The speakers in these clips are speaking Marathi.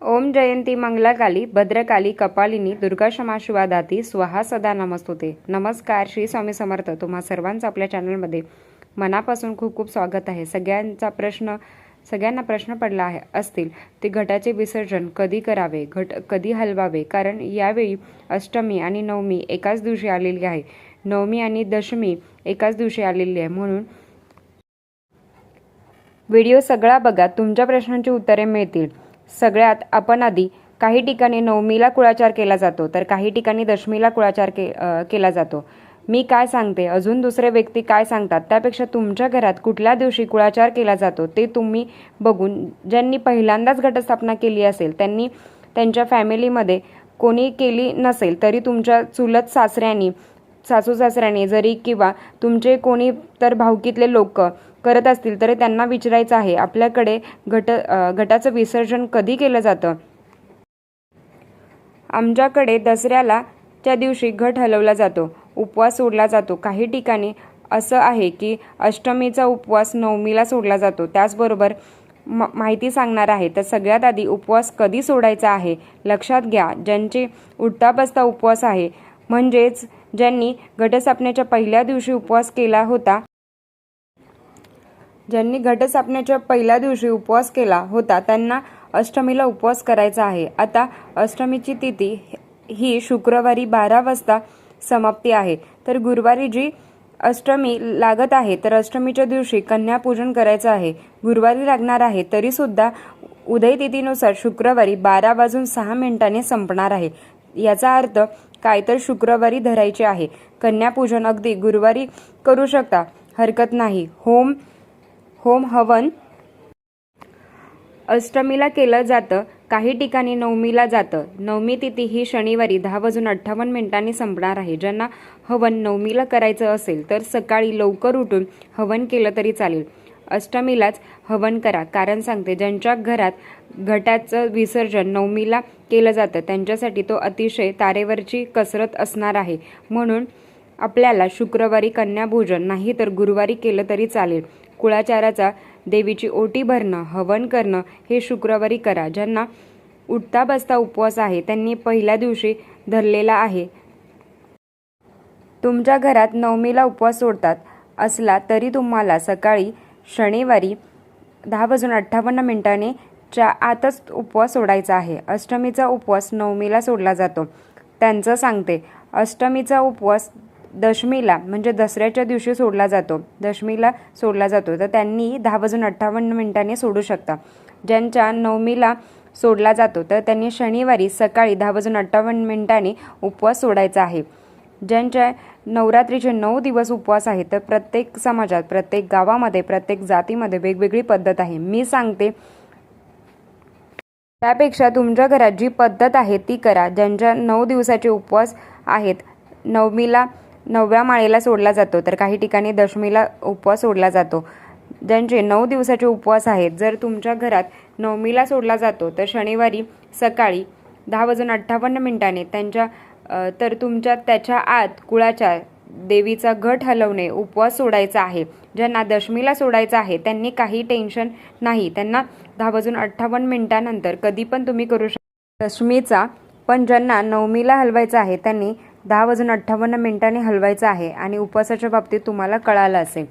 ओम जयंती मंगलाकाली भद्रकाली कपालिनी दुर्गा क्षमा शिवा दाती स्वाहा सदा नमस्तुते। नमस्कार, श्री स्वामी समर्थ। तुम्हा सर्वांचं आपल्या चॅनलमध्ये मनापासून खूप खूप स्वागत आहे। सगळ्यांना प्रश्न पडला आहे असतील ते घटाचे विसर्जन कधी करावे, घट कधी हलवावे, कारण यावेळी अष्टमी आणि नवमी एकाच दिवशी आलेली आहे। नवमी आणि दशमी एकाच दिवशी आलेली आहे, म्हणून व्हिडिओ सगळा बघा, तुमच्या प्रश्नांची उत्तरे मिळतील। सगळ्यात आपण आधी काही ठिकाणी नवमीला कुळाचार केला जातो, तर काही ठिकाणी दशमीला कुळाचार केला जातो। मी काय सांगते, अजून दुसरे व्यक्ती काय सांगतात, त्यापेक्षा तुमच्या घरात कुठल्या दिवशी कुळाचार केला जातो ते तुम्ही बघून, ज्यांनी पहिल्यांदाच घटस्थापना केली असेल त्यांनी त्यांच्या फॅमिलीमध्ये कोणी केली नसेल तरी तुमच्या चुलत सासऱ्यांनी, सासू सासऱ्याने जरी किंवा तुमचे कोणी तर भावकीतले लोक करत असतील तर त्यांना विचारायचं आहे, आपल्याकडे घटाचं विसर्जन कधी केलं जातं। आमच्याकडे दसऱ्याला च्या दिवशी घट हलवला जातो, उपवास सोडला जातो। काही ठिकाणी असं आहे की अष्टमीचा उपवास नवमीला सोडला जातो। त्याचबरोबर माहिती सांगणार आहे, तर सगळ्यात आधी उपवास कधी सोडायचा आहे लक्षात घ्या। ज्यांचे उठता बसता उपवास आहे, म्हणजेच ज्यांनी घटस्थापनेच्या पहिल्या दिवशी उपवास केला होता, त्यांना अष्टमीला उपवास करायचा आहे। आता अष्टमीची तिथी ही शुक्रवारी 12 वाजता समाप्ती आहे, तर गुरुवारी जी अष्टमी लागत आहे तर अष्टमीच्या दिवशी कन्यापूजन करायचं आहे। गुरुवारी लागणार आहे तरी सुद्धा उदय तिथीनुसार शुक्रवारी 12:06 संपणार आहे। याचा अर्थ काय, तर शुक्रवारी धरायचे आहे। कन्यापूजन अगदी गुरुवारी करू शकता, हरकत नाही। होम हवन अष्टमीला केलं जातं, काही ठिकाणी नवमीला जातं। नवमी तिथी ही शनिवारी 10:58 संपणार आहे। ज्यांना हवन नवमीला करायचं असेल तर सकाळी लवकर उठून हवन केलं तरी चालेल। अष्टमीलाच हवन करा, कारण सांगते, ज्यांच्या घरात घटाचं विसर्जन नवमीला केलं जातं त्यांच्यासाठी तो अतिशय तारेवरची कसरत असणार आहे। म्हणून आपल्याला शुक्रवारी कन्यापूजन नाही तर गुरुवारी केलं तरी चालेल। कुळाचाराचा देवीची ओटी भरणं, हवन करणं हे शुक्रवारी करा। ज्यांना उठता बसता उपवास आहे त्यांनी पहिल्या दिवशी धरलेला आहे। तुमच्या घरात नवमीला उपवास सोडतात असला तरी तुम्हाला सकाळी शनिवारी 10:58 च्या आतच उपवास सोडायचा आहे। अष्टमीचा उपवास नवमीला सोडला जातो। त्यांचं सांगते, अष्टमीचा उपवास दशमीला म्हणजे दसऱ्याच्या दिवशी सोडला जातो, तर त्यांनी 10:58 सोडू शकता। ज्यांच्या नवमीला सोडला जातो तर त्यांनी शनिवारी सकाळी 10:58 उपवास सोडायचा आहे। ज्यांच्या नवरात्रीचे 9 दिवस उपवास आहे, तर प्रत्येक समाजात, प्रत्येक गावामध्ये, प्रत्येक जातीमध्ये वेगवेगळी पद्धत आहे। मी सांगते त्यापेक्षा तुमच्या घरात जी पद्धत आहे ती करा। ज्यांच्या 9 दिवसाचे उपवास आहेत, नवमीला 9व्या माळेला सोडला जातो, तर काही ठिकाणी दशमीला उपवास सोडला जातो। ज्यांचे 9 दिवसाचे उपवास आहेत, जर तुमच्या घरात नवमीला सोडला जातो तर शनिवारी सकाळी 10:58 तर त्याच्या आत कुळाचार, देवीचा घट हलवणे, उपवास सोडायचा आहे। ज्यांना दशमीला सोडायचा आहे त्यांनी काही टेन्शन नाही, त्यांना 10:58 नंतर कधी पण तुम्ही करू शकता दशमीचा। पण ज्यांना नवमीला हलवायचं आहे त्यांनी 10:58 हलवायचं आहे। आणि उपवासाच्या बाबतीत तुम्हाला कळालं असेल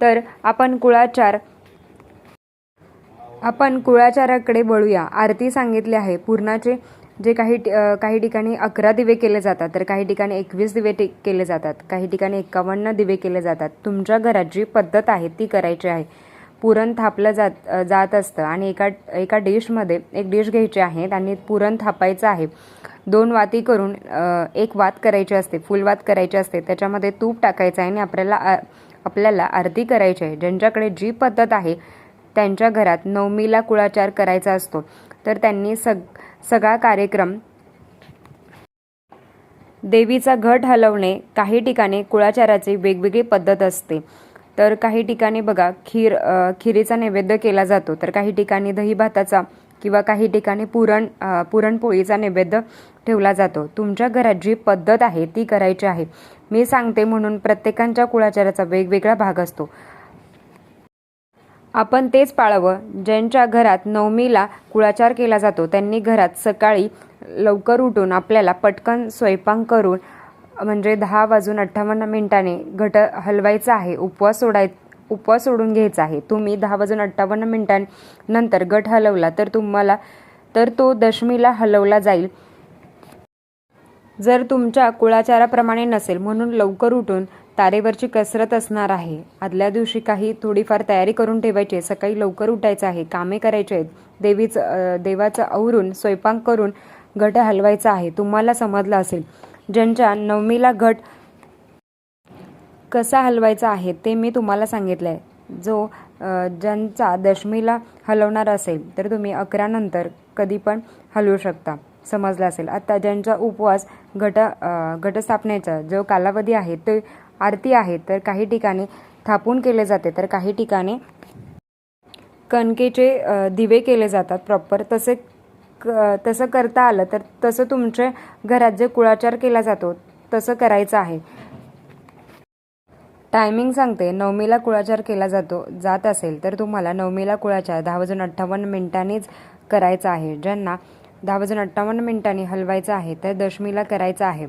तर आपण कुळाचाराकडे वळूया। आरती सांगितली आहे पूर्णाचे, जे काही ठिकाणी 11 दिवे केले जातात, तर काही ठिकाणी 21 दिवे केले जातात, काही ठिकाणी 51 दिवे केले जातात। तुमच्या घरात जी पद्धत आहे ती करायची आहे। पुरण थापलं जात असतं आणि एका डिशमध्ये एक डिश घ्यायची आहे आणि पुरण थापायचं आहे। 2 वाती करून एक वात करायची असते, फुलवात करायची असते, त्याच्यामध्ये तूप टाकायचं आहे आणि आपल्याला आरती करायची आहे। ज्यांच्याकडे जी पद्धत आहे त्यांच्या घरात नवमीला कुळाचार करायचा असतो तर त्यांनी सगळा कार्यक्रम, देवीचा घट हलवणे, काही ठिकाणी कुळाचाराची वेगवेगळी पद्धत असते। तर काही ठिकाणी बघा खिरीचा नैवेद्य केला जातो, तर काही ठिकाणी दही भाताचा किंवा काही ठिकाणी पुरणपोळीचा नैवेद्य ठेवला जातो। तुमच्या घरात जी पद्धत आहे ती करायची आहे। मी सांगते म्हणून प्रत्येकाच्या कुळाचाराचा वेगवेगळा भाग असतो। आपण तेच पाळावं. ज्यांच्या घरात नवमीला कुळाचार केला जातो त्यांनी घरात सकाळी लवकर उठून आपल्याला पटकन स्वयंपाक करून म्हणजे 10:58 घट हलवायचा आहे. उपवास सोडून घ्यायचा आहे. तुम्ही 10:58 घट हलवला तर तो दशमीला हलवला जाईल. जर तुमच्या कुळाचाराप्रमाणे नसेल म्हणून लवकर उठून तारेवरची कसरत असणार आहे. आदल्या दिवशी थोडीफार तयारी करून ठेवायची आहे. सकाळी लवकर उठायचं आहे. कामे करायचे आहेत. देवाचं आवरून स्वयंपाक करून घट हलवायचा आहे. तुम्हाला समजलं असेल. ज्यांच्या नवमीला घट कसा हलवायचा आहे ते मी तुम्हाला सांगितलं आहे. ज्यांचा दशमीला हलवणार असेल तर तुम्ही 11 नंतर कधी पण हलवू शकता. समजलं असेल. आता ज्यांचा उपवास घटस्थापनेचा जो कालावधी आहे ते आरती आहे तर काही ठिकाणी थापून केले जाते तर काही ठिकाणी कणकेचे दिवे केले जातात प्रॉपर. तसं करता आलं तर तसं तुमच्या घरात जे कुळाचार केला जातो तसं करायचं आहे. टायमिंग सांगते. नवमीला कुळाचार केला जात असेल तर तुम्हाला नवमीला कुळाचार 10:58 करायचा आहे. ज्यांना 10:58 हलवायचा आहे तर दशमीला करायचा आहे.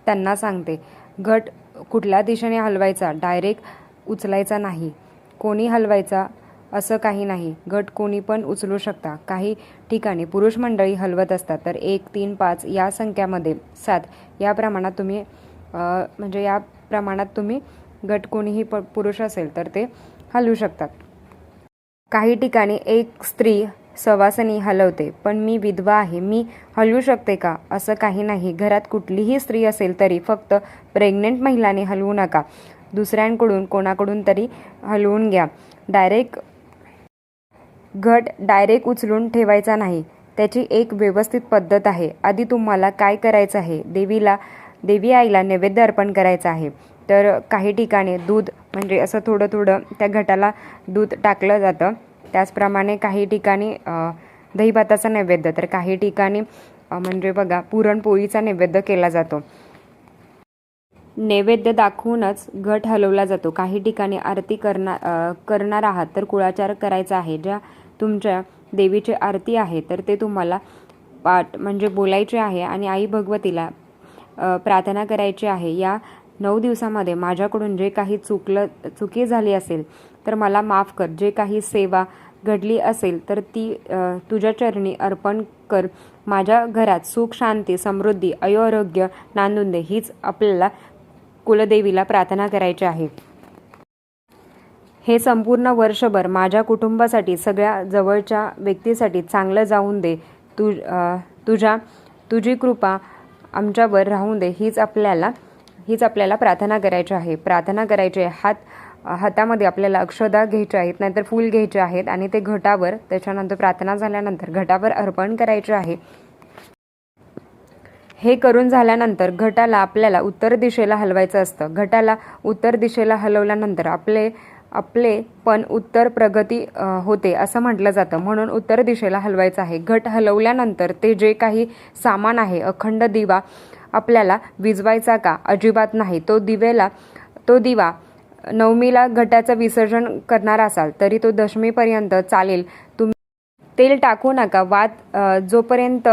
त्यांना सांगते घट कुठल्या दिशेने हलवायचा, डायरेक्ट उचलायचा नाही. कोणी हलवायचा असं काही नाही. घट कोणी पण उचलू शकता. काही ठिकाणी पुरुष मंडळी हलवत असतात तर 1, 3, 5 या संख्यामध्ये 7 या प्रमाणात तुम्ही घट कोणीही पुरुष असेल तर ते हलवू शकतात. काही ठिकाणी एक स्त्री सवासनी हलवते. पण मी विधवा आहे, मी हलवू शकते का असं काही नाही. घरात कुठलीही स्त्री असेल तरी फक्त प्रेग्नेंट महिलाने हलवू नका. दुसऱ्यांकडून कोणाकडून तरी हलवून घ्या. घट डायरेक्ट उचलून ठेवायचा नाही. त्याची एक व्यवस्थित पद्धत आहे. आधी तुम्हाला काय करायचं आहे, देवी आईला नैवेद्य अर्पण करायचं आहे. तर काही ठिकाणी दूध म्हणजे असं थोडं त्या घटाला दूध टाकलं जातं. त्याचप्रमाणे काही ठिकाणी दहीभाताचा नैवेद्य, तर काही ठिकाणी म्हणजे बघा पुरणपोळीचा नैवेद्य केला जातो. नैवेद्य दाखवूनच घट हलवला जातो. काही ठिकाणी आरती करणार आहात तर कुळाचार करायचा आहे. ज्या तुमच्या देवीची आरती आहे तर ते तुम्हाला पाठ म्हणजे बोलायचे आहे आणि आई भगवतीला प्रार्थना करायची आहे. या 9 दिवसामध्ये माझ्याकडून जे काही चुकी झाली असेल तर मला माफ कर. जे काही सेवा घडली असेल तर ती तुझ्या चरणी अर्पण कर. माझ्या घरात सुख, शांती, समृद्धी, आरोग्य नांदून दे. हीच आपल्याला कुलदेवीला प्रार्थना करायची आहे. हे संपूर्ण वर्षभर माझ्या कुटुंबासाठी, सगळ्या जवळच्या व्यक्तीसाठी चांगलं जाऊन दे. तुझी कृपा आमच्यावर राहून दे. हीच आपल्याला प्रार्थना करायची आहे. हातामध्ये आपल्याला अक्षदा घ्यायच्या आहेत, नाहीतर फूल घ्यायचे आहेत आणि ते घटावर, त्याच्यानंतर प्रार्थना झाल्यानंतर घटावर अर्पण करायचे आहे. हे करून झाल्यानंतर घटाला आपल्याला उत्तर दिशेला हलवायचं असतं. घटाला उत्तर दिशेला हलवल्यानंतर आपले पण उत्तर प्रगती होते असं म्हटलं जातं. म्हणून उत्तर दिशेला हलवायचं आहे. घट हलवल्यानंतर ते जे काही सामान आहे, अखंड दिवा आपल्याला विझवायचा का? अजिबात नाही. तो दिवा नवमीला घटाचं विसर्जन करणार असाल तरी तो दशमीपर्यंत चालेल. तुम्ही तेल टाकू नका. जोपर्यंत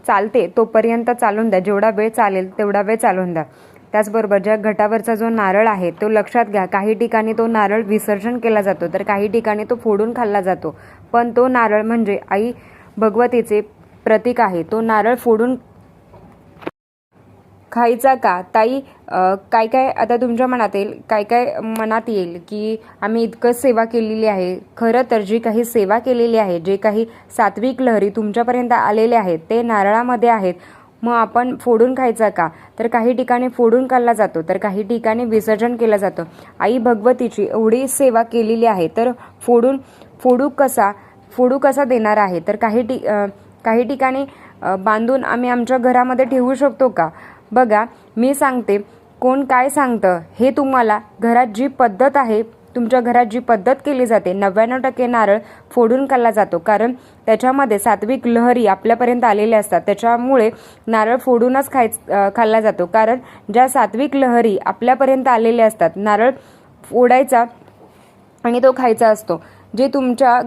चालते तोपर्यंत चालून द्या. जेवढा वेळ चालेल तेवढा वेळ चालून द्या. त्याचबरोबर ज्या घटावरचा जो नारळ आहे तो लक्षात घ्या. काही ठिकाणी तो नारळ विसर्जन केला जातो तर काही ठिकाणी तो फोडून खाल्ला जातो. पण तो नारळ म्हणजे आई भगवतीचे प्रतीक आहे. तो नारळ फोडून खायचा का? ताई, काय आता तुमच्या मनात येईल की आम्ही इतकं सेवा केलेली आहे. खरं तर जी काही सेवा केलेली आहे, जे काही सात्विक लहरी तुमच्यापर्यंत आलेले आहेत ते नारळामध्ये आहेत. मग आपण फोडून खायचा का? तर काही ठिकाणी फोडून खाल्ला जातो तर काही ठिकाणी विसर्जन केलं जातं. आई भगवतीची एवढी सेवा केलेली आहे तर फोडू कसा देणार आहे? तर काही ठिकाणी बांधून आम्ही आमच्या घरामध्ये ठेवू शकतो का? बघा, मी सांगते, कोण काय सांगतं हे तुम्हाला घरात जी पद्धत आहे, तुमच्या घरात जी पद्धत केली जाते, 99% नारळ फोडून खाल्ला जातो. कारण त्याच्यामध्ये सात्विक लहरी आपल्यापर्यंत आलेल्या असतात. त्याच्यामुळे नारळ फोडूनच खाल्ला जातो. कारण ज्या सात्विक लहरी आपल्यापर्यंत आलेल्या असतात, नारळ फोडायचा आणि तो खायचा असतो. जे तुमच्या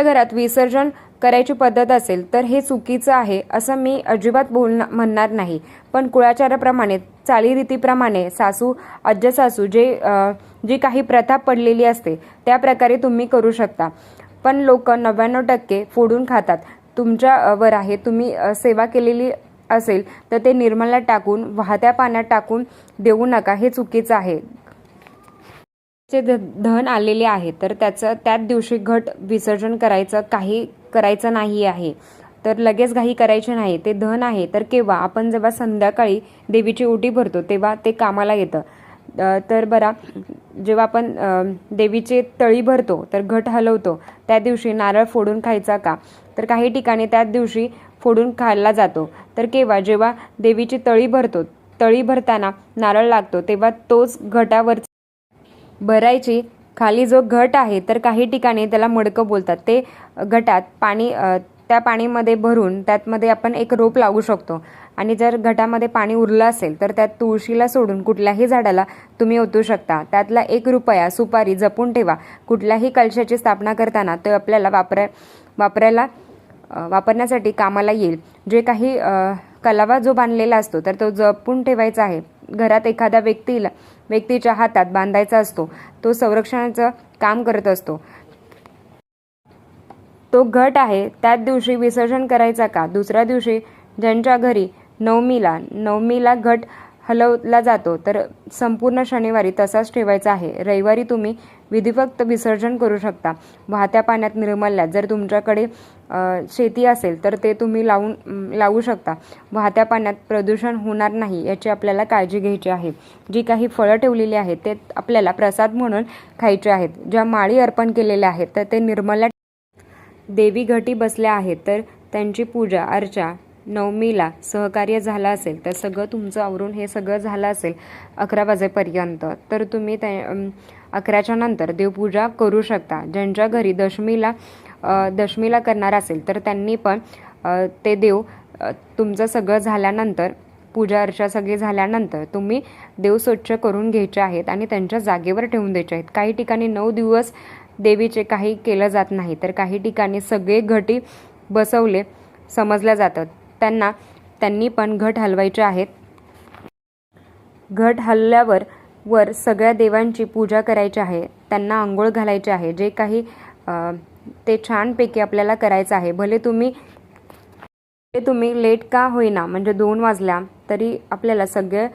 घरात विसर्जन करायची पद्धत असेल तर हे चुकीचं आहे असं मी अजिबात म्हणणार नाही. पण कुळाचाराप्रमाणे, चालीरीतीप्रमाणे सासू आज्य सासू जी काही प्रथा पडलेली असते त्या प्रकारे तुम्ही करू शकता. पण लोक 99% फोडून खातात. तुमच्यावर आहे. तुम्ही सेवा केलेली असेल तर ते निर्मला टाकून, वाहत्या पाण्यात टाकून देऊ नका. हे चुकीचं आहे. चे धन आलेले आहे तर त्याच दिवशी घट विसर्जन करायचं नाही आहे. तर लगेच घाई करायची नाही. ते धन आहे तर केव्हा आपण जेव्हा संध्याकाळी देवीची ओटी भरतो तेव्हा ते कामाला येतं. तर बरा, जेव्हा आपण देवीचे तळी भरतो तर घट हलवतो त्या दिवशी नारळ फोडून खायचा का? तर काही ठिकाणी त्याच दिवशी फोडून खाल्ला जातो. तर केव्हा? जेव्हा देवीची तळी भरतो, तळी भरताना नारळ लागतो तेव्हा तोच घटावर भरायची. खाली जो घट आहे तर काही ठिकाणी त्याला मडकं बोलतात. ते घटात पाणी, त्या पाणीमध्ये भरून त्यामध्ये आपण एक रोप लावू शकतो. आणि जर घटामध्ये पाणी उरलं असेल तर त्यात तुळशीला सोडून कुठल्याही झाडाला तुम्ही ओतू शकता. त्यातला 1 रुपया सुपारी जपून ठेवा. कुठल्याही कलशाची स्थापना करताना तो आपल्याला वापरण्यासाठी कामाला येईल. जे काही कलावा जो बांधलेला असतो तर तो जपून ठेवायचा आहे. घरात एखाद्या व्यक्तीच्या हातात बांधायचा असतो. तो संरक्षणाचं काम करत असतो. तो घट आहे त्याच दिवशी विसर्जन करायचा का? दुसऱ्या दिवशी ज्यांच्या घरी नवमीला घट हलवला जातो तर संपूर्ण शनिवारी तसाच ठेवायचा आहे. रविवारी तुम्ही विधिवत विसर्जन करू शकता वाहत्या पाण्यात, निर्मल्यात. जर तुमच्याकडे शेती असेल तर ते तुम्ही लावू शकता. वाहत्या पाण्यात प्रदूषण होणार नाही याची आपल्याला काळजी घ्यायची आहे. जी काही फळं ठेवलेली आहेत ते आपल्याला प्रसाद म्हणून खायचे आहेत. ज्या माळी अर्पण केलेल्या आहेत तर ते निर्मल्या. देवी घटी बसल्या आहेत तर त्यांची पूजा अर्चा नवमीला सहकार्य झालं असेल तर सगळं तुमचं आवरून हे सगळं झालं असेल 11 वाजेपर्यंत तर तुम्ही 11च्या नंतर देवपूजा करू शकता. ज्यांच्या घरी दशमीला करणार असेल तर त्यांनी पण ते तुमचं सगळं झाल्यानंतर, पूजा अर्चा सगळी झाल्यानंतर तुम्ही देव स्वच्छ करून घ्यायचे आहेत आणि त्यांच्या जागेवर ठेवून द्यायचे आहेत. काही ठिकाणी 9 दिवस देवीचे काही केलं जात नाही तर काही ठिकाणी सगळे घटी बसवले समजल्या जातात. त्यांनी पण घट हलवायचे आहेत. घट हलल्यावर सगळ्या देवांची पूजा करायची आहे. त्यांना आंघोळ घालायचे आहे. जे काही ते छानपैकी आपल्याला करायचं आहे. भले तुम्ही लेट का होईना, म्हणजे 2 वाजल्या तरी आपल्याला सगळं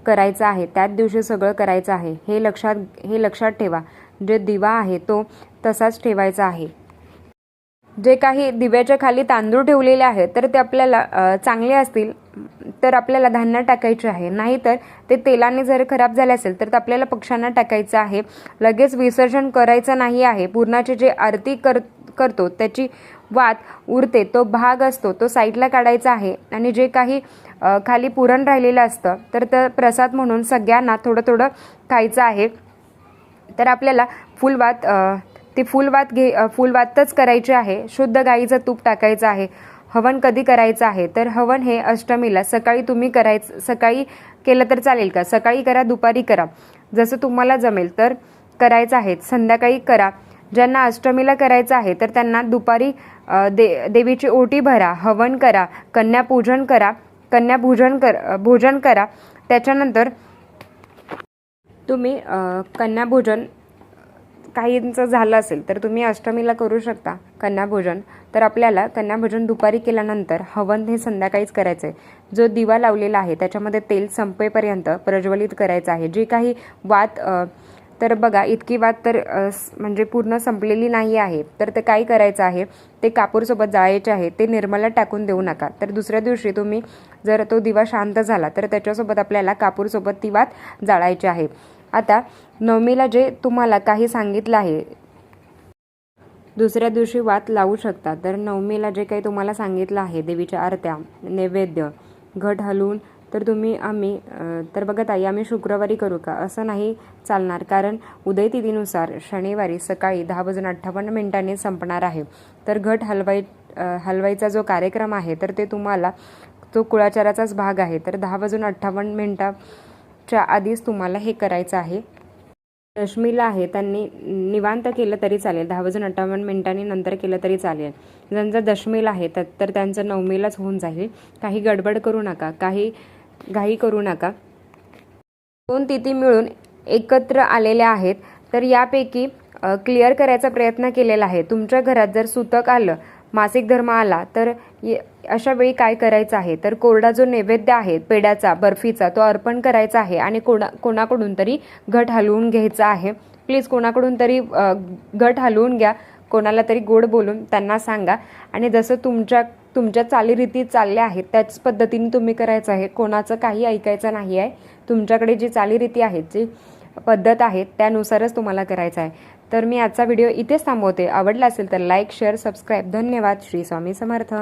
करायचं आहे. त्याच दिवशी सगळं करायचं आहे. हे लक्षात ठेवा. जे दिवा आहे तो तसाच ठेवायचा आहे. जे काही दिव्याच्या खाली तांदूळ ठेवलेले आहेत तर ते आपल्याला चांगले असतील तर आपल्याला धान्य टाकायचे आहे. नाहीतर ते तेलाने जर खराब झाले असेल तर आपल्याला पक्ष्यांना टाकायचं आहे. लगेच विसर्जन करायचं नाही आहे. पूर्णाची जे आरती करतो त्याची वात उरते तो भाग असतो तो साईडला काढायचा आहे. आणि जे काही खाली पुरण राहिलेलं असतं तर ते प्रसाद म्हणून सगळ्यांना थोडं थोडं खायचं आहे. तर आपल्याला फुलवातच करायची आहे. शुद्ध गाईचं तूप टाकायचं आहे. हवन कधी करायचं आहे तर हवन हे अष्टमीला सकाळी केलं तर चालेल का? सकाळी करा, दुपारी करा, जसं तुम्हाला जमेल तर करायचं आहे. संध्याकाळी करा. ज्यांना अष्टमीला करायचं आहे तर त्यांना दुपारी देवीची ओटी भरा, हवन करा, कन्याभोजन करा. त्याच्यानंतर तुम्ही कन्याभोजन काहींचं झालं असेल तर तुम्ही अष्टमीला करू शकता कन्याभोजन. तर आपल्याला कन्याभोजन दुपारी केल्यानंतर हवन हे संध्याकाळीच करायचं आहे. जो दिवा लावलेला आहे त्याच्यामध्ये तेल संपेपर्यंत प्रज्वलित करायचं आहे. जी काही वात, तर बघा इतकी वात तर म्हणजे पूर्ण संपलेली नाही आहे. तर ते काय करायचं आहे, ते कापूरसोबत जाळायचे आहे. ते निर्मला टाकून देऊ नका. तर दुसऱ्या दिवशी तुम्ही जर तो दिवा शांत झाला तर त्याच्यासोबत आपल्याला कापूरसोबत ती वात जाळायची आहे. आता नवमीला जे तुम्हाला काही सांगितलं आहे, दुसऱ्या दिवशी वात लावू शकता. तर नवमीला जे काही तुम्हाला सांगितलं आहे, देवीच्या आरत्या, नैवेद्य, घट हलवून, तर तर बघा ताई, आम्ही शुक्रवारी करू का? असं नाही चालणार. कारण उदयतिथीनुसार शनिवारी सकाळी 10:58 संपणार आहे. तर घट हलवायचा जो कार्यक्रम आहे तर ते तुम्हाला, तो कुळाचाराचाच भाग आहे. तर 10:58 आधीच तुम्हाला हे करायचं आहे. दशमीला आहे त्यांनी निवांत केलं तरी चालेल, 10:58 नंतर केलं तरी चालेल. ज्यांचं दशमीला आहे तर त्यांचं नवमीलाच होऊन जाईल. काही गडबड करू नका, काही घाई करू नका. 2 तिथी मिळून एकत्र आलेल्या आहेत, तर यापैकी क्लिअर करायचा प्रयत्न केलेला आहे. तुमच्या घरात जर सुतक आलं, मासिक धर्म आला, तर अशा वेळी काय करायचं आहे, तर कोरडा जो नैवेद्य आहे पेड्याचा, बर्फीचा, तो अर्पण करायचा आहे आणि कोणाकडून तरी घट हलवून घ्यायचा आहे. प्लीज कोणाकडून तरी घट हलवून घ्या, कोणाला तरी गोड बोलून त्यांना सांगा आणि जसं तुमच्या चालीरीती चालल्या आहेत त्याच पद्धतीने तुम्ही करायचं आहे. कोणाचं काही ऐकायचं नाही आहे. तुमच्याकडे जी चालीरीती आहेत, जी पद्धत आहे त्यानुसारच तुम्हाला करायचं आहे. तर मी आजचा व्हिडिओ इथेच थांबवते. आवडला असेल तर लाईक, शेअर, सबस्क्राईब. धन्यवाद. श्री स्वामी समर्थ.